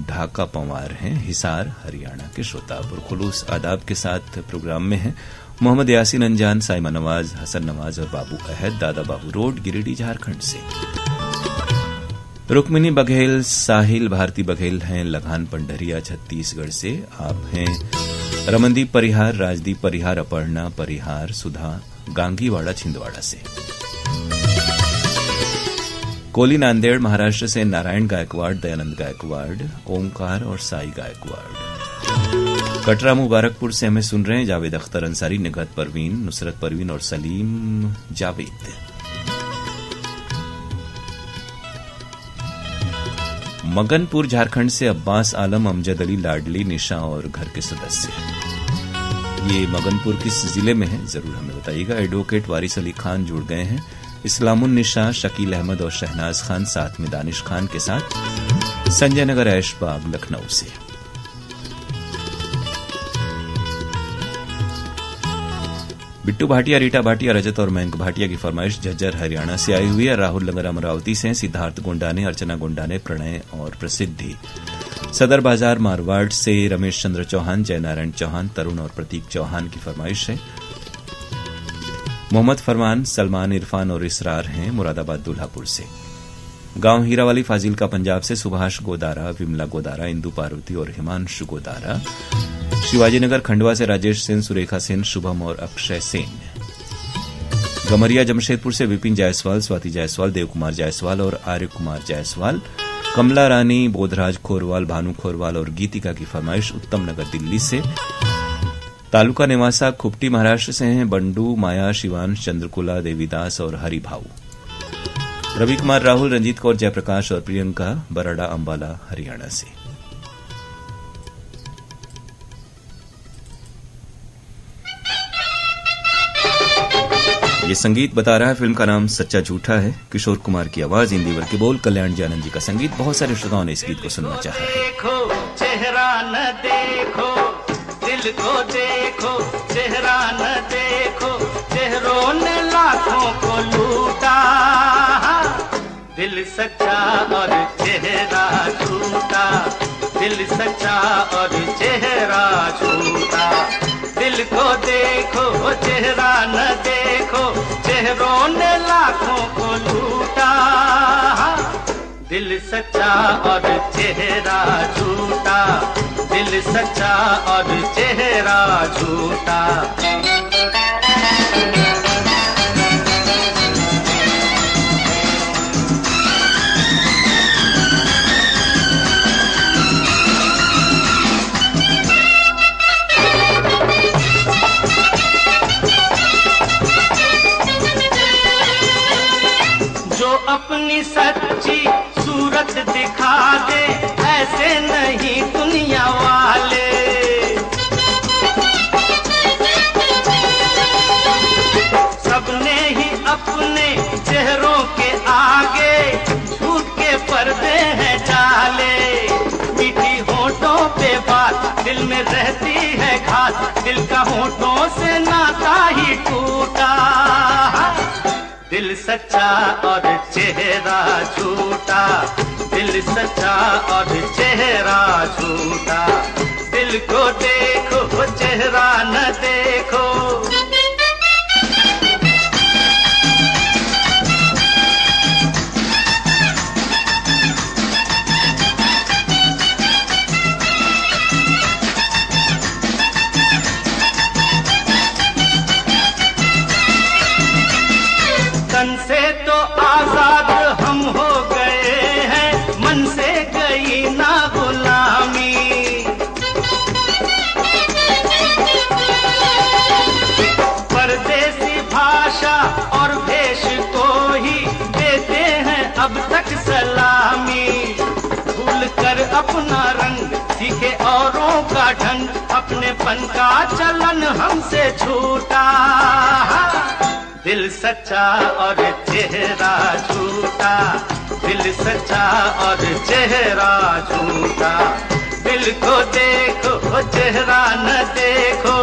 ढाका पंवार हैं हिसार हरियाणा के श्रोता। पुरखुलूस आदाब के साथ प्रोग्राम में हैं मोहम्मद यासीन अंजान, साइमा नवाज, हसन नवाज और बाबू अहद, दादा बाबू रोड, गिरिडीह झारखंड से। रुक्मिनी बघेल, साहिल भारती बघेल हैं लगान पंडरिया छत्तीसगढ़ से। आप हैं रमनदीप परिहार, राजदीप परिहार, अपर्णा परिहार, सुधा गांगीवाड़ा छिंदवाड़ा से। कोली नांदेड़ महाराष्ट्र से नारायण गायकवाड़, दयानंद गायकवाड़, ओमकार और साई गायकवाड़। कटरा मुबारकपुर से हमें सुन रहे हैं जावेद अख्तर अंसारी, निगहत परवीन, नुसरत परवीन और सलीम जावेद। मगनपुर झारखंड से अब्बास आलम, अमजद अली, लाडली, निशा और घर के सदस्य। ये मगनपुर किस जिले में है जरूर हमें बताइएगा। एडवोकेट वारिस अली खान जुड़ गए हैं। इस्लामुन निशा, शकील अहमद और शहनाज खान, साथ में दानिश खान के साथ संजय नगर ऐशबाग लखनऊ से। बिट्टू भाटिया, रीटा भाटिया, रजत और मयंक भाटिया की फरमाइश झज्जर हरियाणा से आई हुई है। राहुल नगर अमरावती से, सिद्धार्थ गोंडाने, अर्चना गोंडाने, प्रणय और प्रसिद्धि सदर बाजार मारवाड़ से। रमेश चंद्र चौहान, जयनारायण चौहान, तरुण और प्रतीक चौहान की फरमाइश है। मोहम्मद फरमान, सलमान, इरफान और इसरार हैं मुरादाबाद दुल्हापुर से। गांव हीरावाली फाजिलका पंजाब से सुभाष गोदारा, विमला गोदारा, इंदु पार्वती और हिमांशु गोदारा। शिवाजीनगर खंडवा से राजेश सेन, सुरेखा सेन, शुभम और अक्षय सेन। गमरिया जमशेदपुर से विपिन जायसवाल, स्वाति जायसवाल, देव कुमार जायसवाल और आर्य कुमार जायसवाल। कमला रानी, बोधराज खोरवाल, भानु खोरवाल और गीतिका की फरमाइश उत्तम नगर दिल्ली से। तालुका निवासा खुपटी महाराष्ट्र से हैं बंडू, माया, शिवांश, चंद्रकुला, देवीदास और हरिभाऊ। रवि कुमार राहुल, रंजीत कौर, जयप्रकाश और प्रियंका बराड़ा अंबाला हरियाणा से। ये संगीत बता रहा है फिल्म का नाम सच्चा झूठा है। किशोर कुमार की आवाज, इंदिवर के बोल, कल्याण जी आनंद जी का संगीत। बहुत सारे श्रोताओं ने इस गीत को सुनना चाहा है। देखो चेहरा न देखो, दिल को देखो चेहरा न देखो, चेहरों ने लाखों को लूटा। दिल सच्चा और चेहरा झूठा, दिल सच्चा और चेहरा झूठा। दिल को देखो चेहरा न देखो, चेहरों ने लाखों को लूटा। दिल सच्चा और चेहरा झूठा, दिल सच्चा और चेहरा झूठा। अपनी सच्ची सूरत दिखा दे, ऐसे नहीं दुनिया वाले। सबने ही अपने चेहरों के आगे झूठ के पर्दे हैं डाले। मीठी होठों पे बात दिल में रहती है घात, दिल का होठों से नाता ही टूटा। दिल सच्चा और चेहरा झूठा, दिल सच्चा और चेहरा झूठा। दिल को देखो चेहरा न देखो। तन से तो आजाद हम हो गए हैं, मन से गई ना गुलामी। परदेसी भाषा और भेष को ही देते हैं अब तक सलामी। भूल कर अपना रंग सीखे औरों का ढंग, अपनेपन का चलन हमसे छूटा। दिल सच्चा और चेहरा झूठा, दिल सच्चा और चेहरा झूठा। दिल को देखो चेहरा न देखो।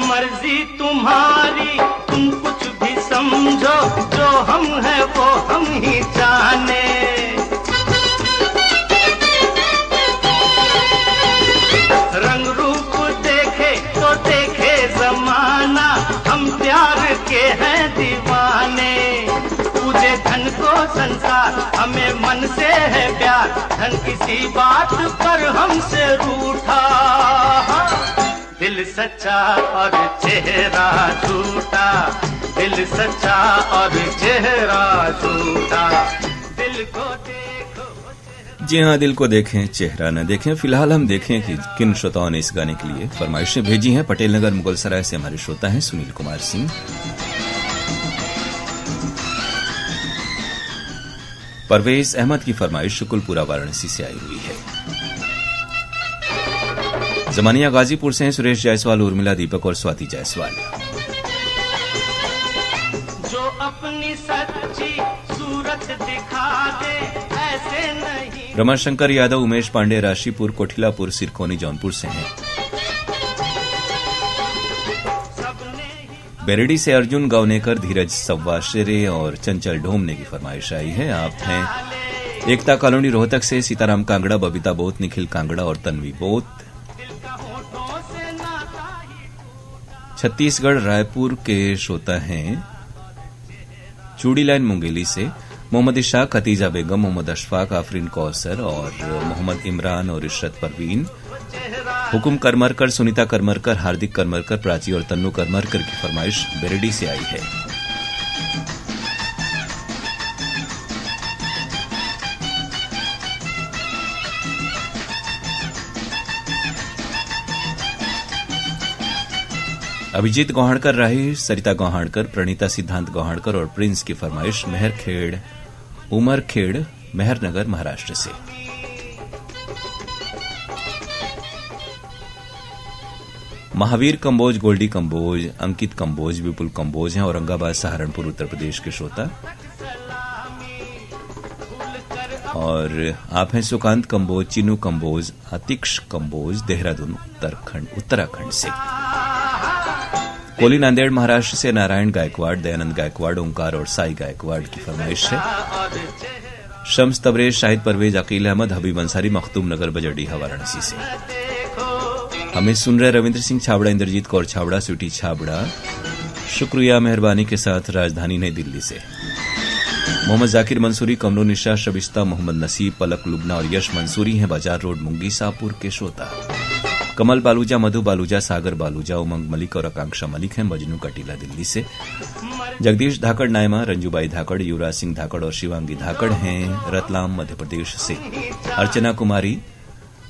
मर्जी तुम्हारी, तुम कुछ भी समझो, जो हम हैं वो हम ही जाने। रंग रूप देखे तो देखे जमाना, हम प्यार के हैं दीवाने। पूजे धन को संसार, हमें मन से है प्यार, धन किसी बात पर हमसे रूठा। दिल सच्चा और चेहरा झूठा, दिल सच्चा और चेहरा झूठा। दिल को देखो। जी हाँ, दिल को देखें चेहरा न देखें। फिलहाल हम देखें कि किन श्रोताओं ने इस गाने के लिए फरमाइशें भेजी हैं। पटेल नगर मुगलसराय से हमारे श्रोता हैं सुनील कुमार सिंह। परवेज अहमद की फरमाइश शुकुलपुरा वाराणसी से आई हुई है। जमानिया गाजीपुर से हैं सुरेश जायसवाल, उर्मिला, दीपक और स्वाति जायसवाल। जो अपनी सच्ची सूरत दिखा दे, ऐसे नहीं। रमाशंकर यादव, उमेश पांडे, राशीपुर, कोठिलापुर, सिरकोनी, जौनपुर से हैं। बेरडी से अर्जुन गावनेकर, धीरज सव्वाशेरे और चंचल ढोमने की फरमाइश आई है। आप हैं एकता कॉलोनी रोहतक से सीताराम कांगड़ा, बबीता बोत, निखिल कांगड़ा और तन्वी बोत। छत्तीसगढ़ रायपुर के श्रोता हैं चूड़ी लाइन मुंगेली से मोहम्मद इशाक, खतीजा बेगम, मोहम्मद अशफाक, आफरीन कौसर और मोहम्मद इमरान और इशरत परवीन। हुकुम करमरकर, सुनीता करमरकर, हार्दिक करमरकर, प्राची और तन्नू करमरकर की फरमाइश बेरडी से आई है। अभिजीत गौहाणकर राही, सरिता गौहाणकर, प्रणीता सिद्धांत गौहाणकर और प्रिंस की फरमाइश मेहरखेड़, उमरखेड़ मेहरनगर, महाराष्ट्र से। महावीर कंबोज, गोल्डी कंबोज, अंकित कंबोज, विपुल कंबोज हैं औरंगाबाद, सहारनपुर, उत्तर प्रदेश के श्रोता। और आप हैं सुकांत कंबोज, चिनू कंबोज, अतिक्ष कंबोज, देहरादून, उत्तराखंड से। कोली, नांदेड़, महाराष्ट्र से नारायण गायकवाड़, दयानंद गायकवाड़, ओंकार और साई गायकवाड़ की फरमाइश है। शम्स तबरेज, शाहिद परवेज, अकील अहमद, हबीब अंसारी, मखदूम नगर, बजड़ीहा, वाराणसी से। हमें सुन रहे रविंद्र सिंह छाबड़ा, इंद्रजीत कौर छाबड़ा, स्वीटी छाबड़ा, शुक्रिया मेहरबानी के साथ राजधानी नई दिल्ली से। मोहम्मद जाकिर मंसूरी, कमरू निशा, शबिस्ता, मोहम्मद नसीब, पलक लुबना और यश मंसूरी हैं बाजार रोड, मुंगी सापुर के श्रोता। कमल बालूजा, मधु बालूजा, सागर बालूजा, उमंग मलिक और आकांक्षा मलिक हैं मजनू कटीला, दिल्ली से। जगदीश धाकड़, नायमा, रंजूबाई धाकड़, युवराज सिंह धाकड़ और शिवांगी धाकड़ हैं रतलाम, मध्य प्रदेश से। अर्चना कुमारी,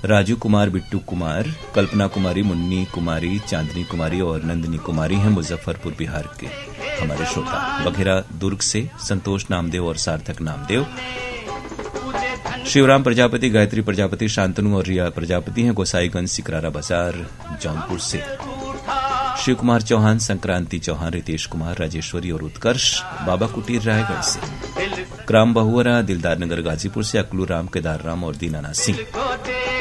राजू कुमार, बिट्टू कुमार, कल्पना कुमारी, मुन्नी कुमारी, चांदनी कुमारी और नंदिनी कुमारी हैं मुजफ्फरपुर, बिहार के हमारे श्रोता। बघेरा, दुर्ग से संतोष नामदेव और सार्थक नामदेव। शिवराम प्रजापति, गायत्री प्रजापति, शांतनु और रिया प्रजापति हैं गोसाईगंज, सिकरारा बाजार, जौनपुर से। शिव कुमार चौहान, संक्रांति चौहान, रितेश कुमार, राजेश्वरी और उत्कर्ष बाबा कुटीर, रायगढ़ से। क्राम बहुवरा, दिलदार नगर, गाजीपुर से। अकलू राम, केदार राम और दीनानाथ सिंह।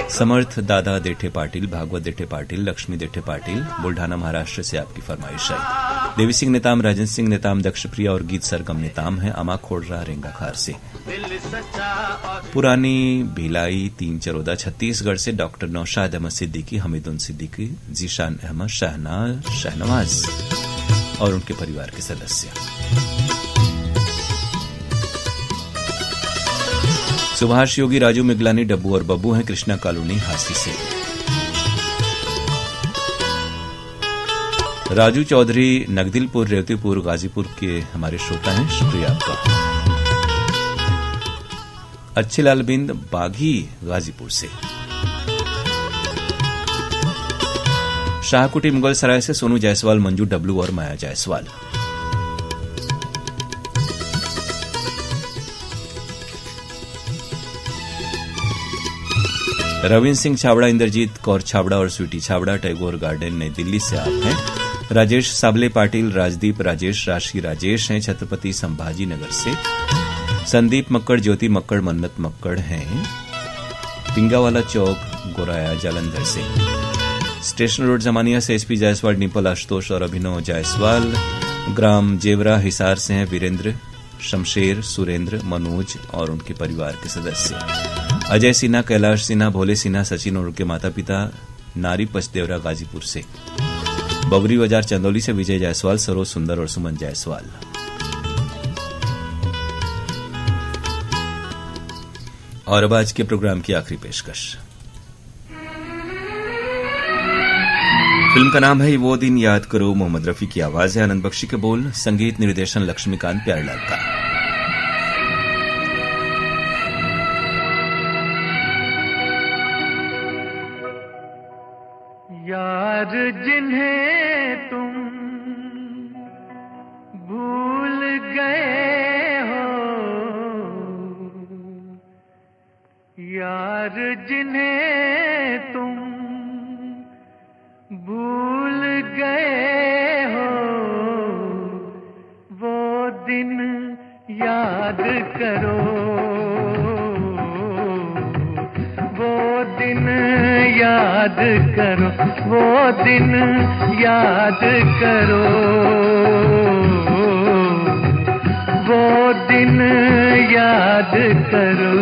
समर्थ दादा देठे पाटिल, भागवत देठे पाटिल, लक्ष्मी देठे पाटिल, बुल्ढाना, महाराष्ट्र से आपकी फरमाइश आई। देवी सिंह नेताम, राजन सिंह नेताम, दक्षप्रिया और गीत सरगम नेताम है अमा खोड़रा, रेंगाखार से। पुरानी भिलाई, 3 चरोदा, छत्तीसगढ़ से डॉक्टर नौशाद अहमद सिद्दीकी, हमीदुन सिद्दीकी, जीशान अहमद, शाहनवाज और उनके परिवार के सदस्य। सुभाष योगी, राजू मिगलानी, डब्बू और बब्बू हैं कृष्णा कॉलोनी, हासी से। राजू चौधरी, नगदिलपुर, रेवतीपुर, गाजीपुर के हमारे श्रोता हैं, शुक्रिया आपका। अच्छे लाल बिंद, बाघी, गाजीपुर से। शाहकुटी, मुगल सराय से सोनू जायसवाल, मंजू डब्लू और माया जायसवाल। रविंद्र सिंह छाबड़ा, इंद्रजीत कौर छाबड़ा और स्वीटी छाबड़ा, टैगोर गार्डन, नई दिल्ली से आप हैं। राजेश साबले पाटिल, राजदीप राजेश, राशि राजेश हैं छत्रपति संभाजी नगर से। संदीप मक्कड़, ज्योति मक्कड़, मन्नत मक्कड़ हैं पिंगावाला चौक, गोराया, जालंधर से। स्टेशन रोड, जमानिया से एसपी जायसवाल, डिम्पल, आशुतोष और अभिनव जायसवाल। ग्राम जेवरा, हिसार से हैं वीरेंद्र, शमशेर, सुरेंद्र, मनोज और उनके परिवार के सदस्य। अजय सिन्हा, कैलाश सिन्हा, भोले सिन्हा, सचिन और उनके माता पिता, नारी पचदेवरा, गाजीपुर से। बबरी बाजार, चंदौली से विजय जायसवाल, सरोज सुंदर और सुमन जायसवाल। और अब आज के प्रोग्राम की आखिरी पेशकश। फिल्म का नाम है वो दिन याद करो, मोहम्मद रफी की आवाज है, आनंद बख्शी के बोल, संगीत निर्देशन लक्ष्मीकांत प्यारेलाल का। यार जिन्हें तुम भूल गए हो, यार जिन्हें तुम भूल गए हो, वो दिन याद करो, वो दिन याद करो, वो दिन याद करो, वो दिन याद करो।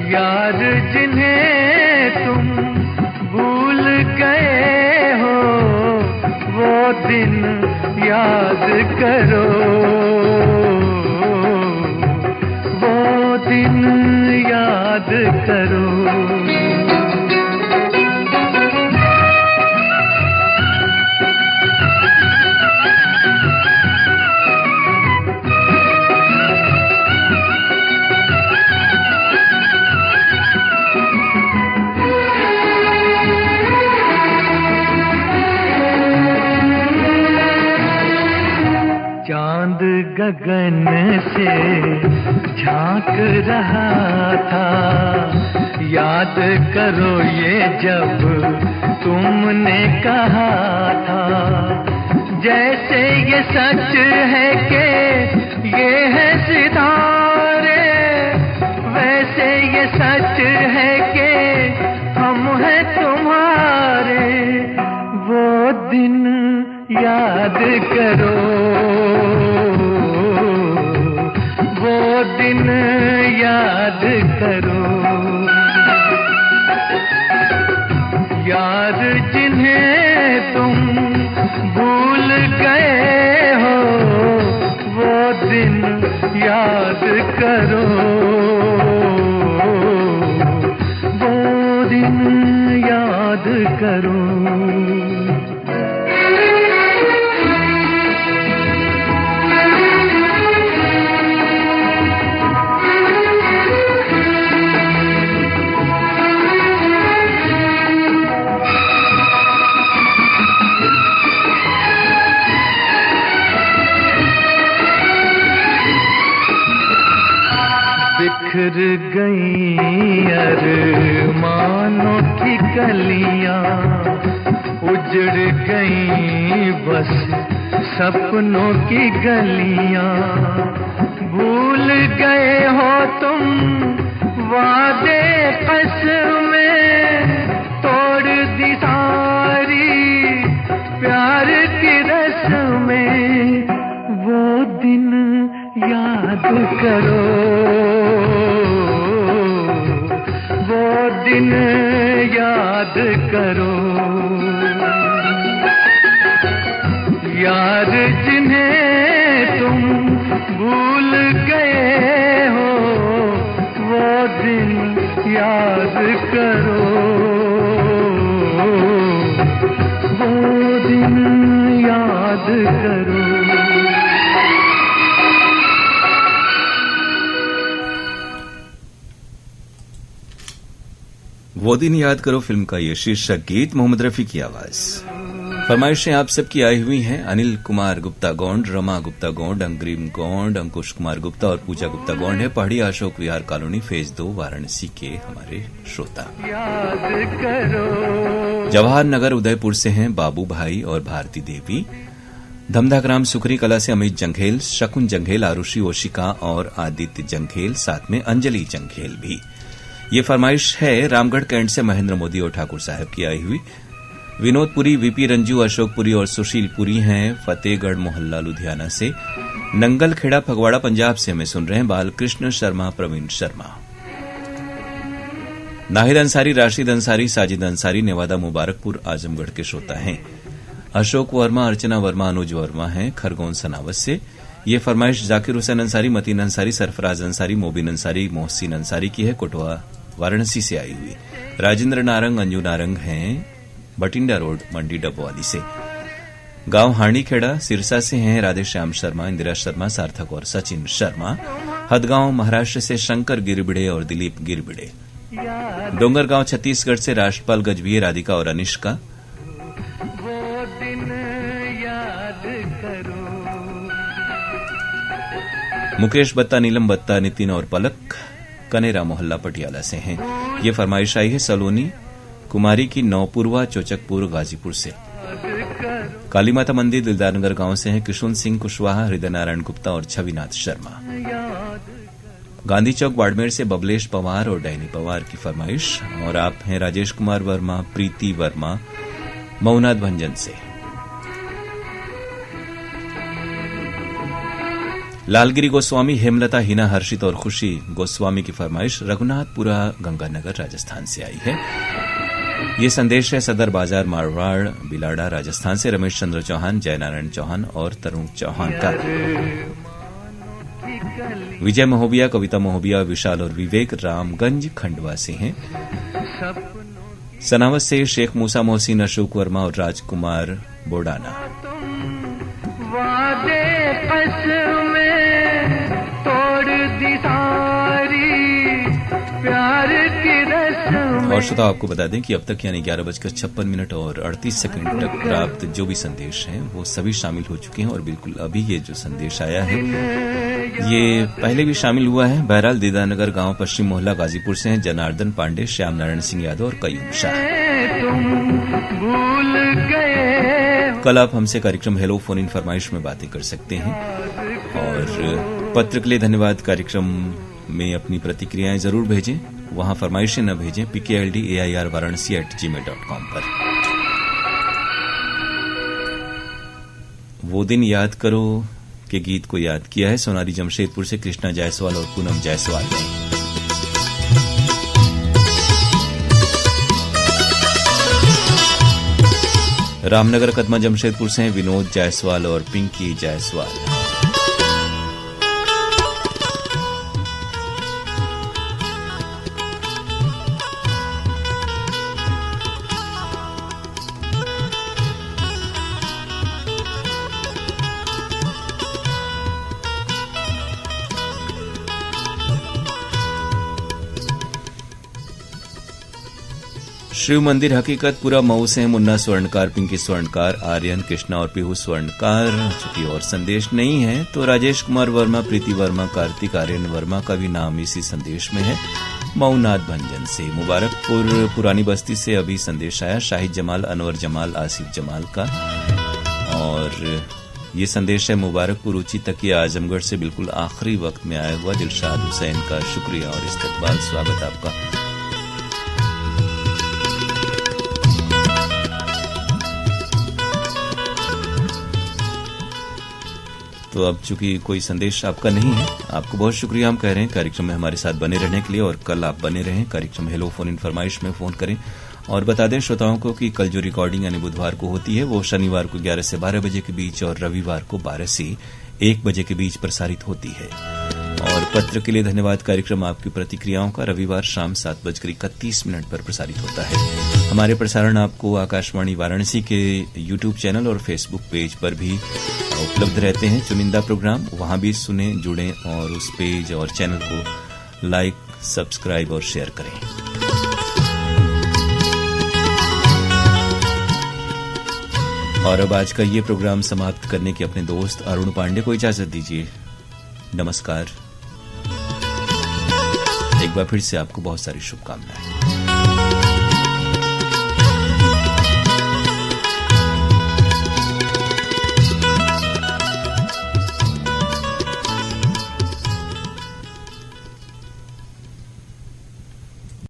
यार जिन्हें तुम भूल गए हो, वो दिन याद करो, वो दिन याद करो। चांद गगन से झांक रहा था, याद करो ये जब तुमने कहा था, जैसे ये सच है कि ये है सितारे, वैसे ये सच है कि हम हैं तुम्हारे। वो दिन याद करो, वो दिन याद करो, यार जिन्हें तुम भूल गए हो, वो दिन याद करो, वो दिन याद करो। बिखर गई अरमानों की कलियां, उजड़ गई बस सपनों की गलियां, भूल गए हो तुम वादे कसमें, तोड़ दी सारी प्यार की रस्में। वो दिन याद करो, वो दिन याद करो, यार जिन्हें तुम भूल गए हो, वो दिन याद करो, वो दिन याद करो। वो दिन याद करो फिल्म का ये शीर्षक गीत मोहम्मद रफी की आवाज। फरमाइशें आप सबकी आई हुई हैं। अनिल कुमार गुप्ता गोंड, रमा गुप्ता गोंड, अंग्रीम गोंड, अंकुश कुमार गुप्ता और पूजा गुप्ता गोंड है पहाड़ी अशोक विहार कॉलोनी फेज 2 वाराणसी के हमारे श्रोता। जवाहर नगर उदयपुर से हैं बाबू भाई और भारती देवी। धमधाग्राम सुखरी कला से अमित जंघेल, शकुन जंघेल, आरुषि ओशिका और आदित्य जंघेल, साथ में अंजलि जंघेल भी। ये फरमाइश है रामगढ़ कैंट से महेंद्र मोदी और ठाकुर साहब की आई हुई। विनोदपुरी, वीपी रंजू, अशोकपुरी और सुशीलपुरी हैं फतेहगढ़ मोहल्ला लुधियाना से। नंगल खेड़ा फगवाड़ा पंजाब से हमें सुन रहे हैं बालकृष्ण शर्मा, प्रवीण शर्मा। नाहिद अंसारी, राशिद अंसारी, साजिद अंसारी, नेवादा मुबारकपुर आजमगढ़ के श्रोता हैं। अशोक वर्मा, अर्चना वर्मा, अनुज वर्मा हैं खरगोन सनावत से। ये फरमाइश जाकिर हुसैन अंसारी, मतीन अंसारी, सरफराज अंसारी, मोबिन अंसारी, मोहसिन अंसारी की है कोटवा वाराणसी से आई हुई। राजेंद्र नारंग, अंजू नारंग हैं बटिंडा रोड मंडी डबवाली से। गांव हांडीखेड़ा सिरसा से हैं राधे श्याम शर्मा, इंदिरा शर्मा, सार्थक और सचिन शर्मा। हदगांव महाराष्ट्र से शंकर गिरबिड़े और दिलीप गिरबिड़े। डोंगरगांव छत्तीसगढ़ से राष्ट्रपाल गजभिये, राधिका और अनिष्का। मुकेश बत्ता, नीलम बत्ता, नितिन और पलक कनेरा मोहल्ला पटियाला से हैं। ये फरमाइश आई है सलोनी कुमारी की नौपुरवा चोचकपुर गाजीपुर से। काली माता मंदिर दिलदारनगर गांव से हैं किशुन सिंह कुशवाहा, हृदय नारायण गुप्ता और छविनाथ शर्मा। गांधी चौक बाड़मेर से बबलेश पवार और डैनी पवार की फरमाइश। और आप हैं राजेश कुमार वर्मा, प्रीति वर्मा, मऊनाथ भंजन से। लालगिरी गोस्वामी, हेमलता, हिना, हर्षित और खुशी गोस्वामी की फरमाइश रघुनाथपुरा गंगानगर राजस्थान से आई है। ये संदेश है सदर बाजार मारवाड़ बिलाड़ा राजस्थान से रमेश चंद्र चौहान, जयनारायण चौहान और तरुण चौहान का। विजय महोबिया, कविता महोबिया, विशाल और विवेक रामगंज खंडवा से हैं। सनावत से शेख मूसा मोहसिन, अशोक वर्मा और राजकुमार बोडाना। और श्रोता आपको बता दें कि अब तक यानी 11:56 और 38 सेकंड तक प्राप्त जो भी संदेश हैं वो सभी शामिल हो चुके हैं और बिल्कुल अभी ये जो संदेश आया है ये पहले भी शामिल हुआ है। बहरहाल दीदानगर गांव पश्चिम मोहल्ला गाजीपुर से हैं जनार्दन पांडे, श्याम नारायण सिंह यादव और कयूम शाह। कल आप हमसे कार्यक्रम हेलो फोन इन फरमाइश में बातें कर सकते हैं और पत्र के लिए धन्यवाद। कार्यक्रम में अपनी प्रतिक्रियाएं जरूर भेजें, वहां फरमाइशें न भेजें। pkldair@varanasi@gmail.com पर। वो दिन याद करो के गीत को याद किया है सोनारी जमशेदपुर से कृष्णा जायसवाल और पूनम जायसवाल ने। रामनगर कदमा जमशेदपुर से विनोद जायसवाल और पिंकी जायसवाल। शिव मंदिर हकीकतपुरा मऊ से मुन्ना स्वर्णकार, पिंकी स्वर्णकार, आर्यन, कृष्णा और पीहू स्वर्णकार। चूंकि और संदेश नहीं है तो राजेश कुमार वर्मा, प्रीति वर्मा, कार्तिक, आर्यन वर्मा का भी नाम इसी संदेश में है। मऊनाथ भंजन से मुबारकपुर पुरानी बस्ती से अभी संदेश आया शाहिद जमाल, अनवर जमाल, आसिफ जमाल का। और ये संदेश है मुबारकपुर ऊंची तकिया आजमगढ़ से बिल्कुल आखिरी वक्त में आया हुआ दिलशाद हुसैन का। शुक्रिया और इस्तकबाल, स्वागत आपका। तो अब चूंकि कोई संदेश आपका नहीं है, आपको बहुत शुक्रिया हम कह रहे हैं कार्यक्रम में हमारे साथ बने रहने के लिए। और कल आप बने रहें, कार्यक्रम हेलो फोन इन फरमाइश में फोन करें और बता दें श्रोताओं को कि कल जो रिकॉर्डिंग यानी बुधवार को होती है वो शनिवार को 11 से 12 बजे के बीच और रविवार को 12 से 1 बजे के बीच प्रसारित होती है। और पत्र के लिए धन्यवाद। कार्यक्रम आपकी प्रतिक्रियाओं का रविवार शाम 7:31 पर प्रसारित होता है। हमारे प्रसारण आपको आकाशवाणी वाराणसी के यूट्यूब चैनल और फेसबुक पेज पर भी उपलब्ध रहते हैं चुनिंदा प्रोग्राम, वहां भी सुने, जुड़ें और उस पेज और चैनल को लाइक, सब्सक्राइब और शेयर करें। और अब आज का ये प्रोग्राम समाप्त करने के अपने दोस्त अरुण पांडे को इजाजत दीजिए। नमस्कार। एक बार फिर से आपको बहुत सारी शुभकामनाएं।